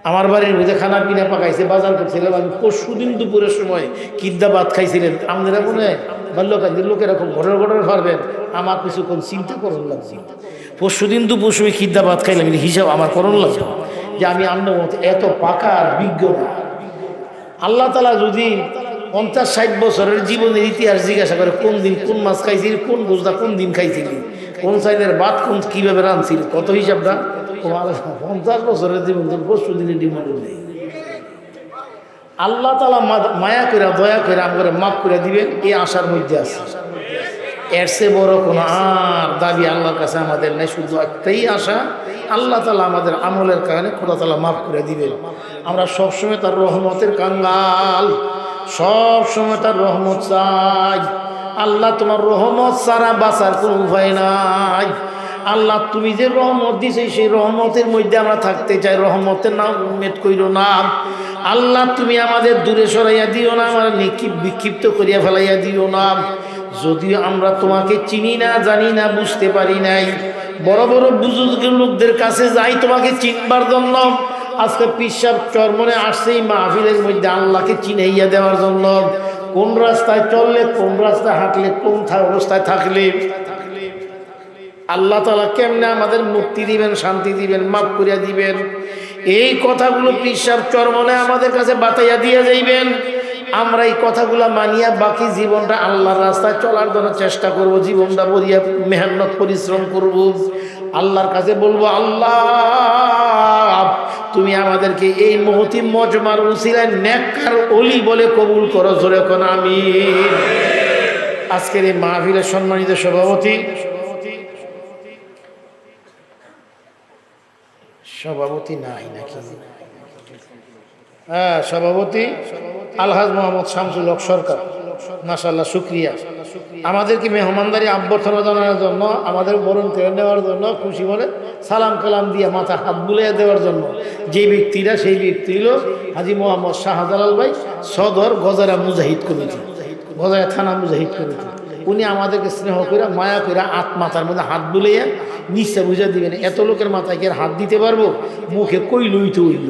আমার বাড়ির মধ্যে খানা পিনা পাকাইছে, বাজার করছিলাম আমি। পরশুদিন দুপুরের সময় কিদ্দা ভাত খাইছিলেন। আপনারা মনে হয় বাল্যকান্দির লোক এরকম ঘটনা ঘটনা পারবেন, আমার কিছু কোন চিন্তা করুন লাগছে। পরশুদিন দুপুর সময় কিদ্দা ভাত খাইলাম, হিসাব আমার করুন লাগছে যে আমি আপনার মতো এত পাকা আর বিজ্ঞ না। আল্লাহ তালা যদি 50-60 বছরের জীবনের ইতিহাস জিজ্ঞাসা করে কোন দিন কোন মাছ খাইছিলি, কোন গোজদা কোন দিন খাইছিলি, কোন সাইজের ভাত কোন কীভাবে রাঁধছিলি, কত হিসাবটা 50 বছরের জীবন পরশু দিনের ডিমান্ড নেই। আল্লাহ তালা মায়া করে দয়া করে আমাকে মাফ করে দিবেন, এই আশার মধ্যে আছে। এর চেয়ে বড় কোনো আর দাবি আল্লাহর কাছে আমাদের নেই, শুধু একটাই আশা, আল্লাহ তালা আমাদের আমলের কারণে খোদা তালা মাফ করে দিবেন। আমরা সবসময় তার রহমতের কাঙ্গাল, সবসময় তার রহমত চাই। আল্লাহ তোমার রহমত ছাড়া বাঁচার কোনো উপায় নাই। আল্লাহ তুমি যে রহমত দিছে সেই রহমতের মধ্যে আমরা থাকতে চাই, রহমতের নাম উম্মেদ কইরো না। আল্লাহ তুমি আমাদের দূরে সরাইয়া দিও না, আমরা বিক্ষিপ্ত করিয়া ফেলাইয়া দিও না। যদিও আমরা তোমাকে চিনি না, জানি না, বুঝতে পারি নাই, বড় বড় বুজুর্গ লোকদের কাছে যাই তোমাকে চিনবার জন্য। আজকে পিসাব চরমনে আসছে এই মাহফিলের মধ্যে আল্লাহকে চিনাইয়া দেওয়ার জন্য। কোন রাস্তায় চললে, কোন রাস্তায় হাঁটলে, কোন অবস্থায় থাকলে আল্লাহ তাআলা কেমনে আমাদের মুক্তি দিবেন, শান্তি দিবেন, মাফ করিয়া দিবেন, এই কথাগুলো পিসাব চরমনে আমাদের কাছে বাতাইয়া দিয়ে যাইবেন। আমরা এই কথাগুলো মানিয়া বাকি জীবনটা আল্লাহর রাস্তায় চলার জন্য চেষ্টা করব, জীবনটা বলিয়া মেহনত পরিশ্রম করব। আল্লাহর কাছে বলবো, আল্লাহ তুমি আমাদেরকে এই মহতি মজমার উসিলায় নেককার ওলি বলে কবুল করো, জোরে কোন আমিন। আজকের এই মাহফিলের সম্মানিত সভাপতি নাই নাকি? হ্যাঁ, সভাপতি আলহাজ মোহাম্মদ শামসুল হক সরকার, মাশাআল্লাহ, শুকরিয়া। আমাদেরকে মেহমানদারি অভ্যর্থনা জানানোর জন্য, আমাদের বরণ করে নেওয়ার জন্য, খুশি বলে সালাম কালাম দিয়ে মাথা হাত বুলিয়ে দেওয়ার জন্য যে ব্যক্তিরা, সেই ব্যক্তি হল হাজি মোহাম্মদ শাহজালাল ভাই, সদর গজারা মুজাহিদ কমিটি, গজারা থানা মুজাহিদ কমিটি। উনি আমাদেরকে স্নেহ করে, মায়া করে মাথার মধ্যে হাত বুলিয়ে নিশ্চয় বুঝা দিবেন। এত লোকের মাথায় কি আর হাত দিতে পারবো? মুখে কই লইতে হইল।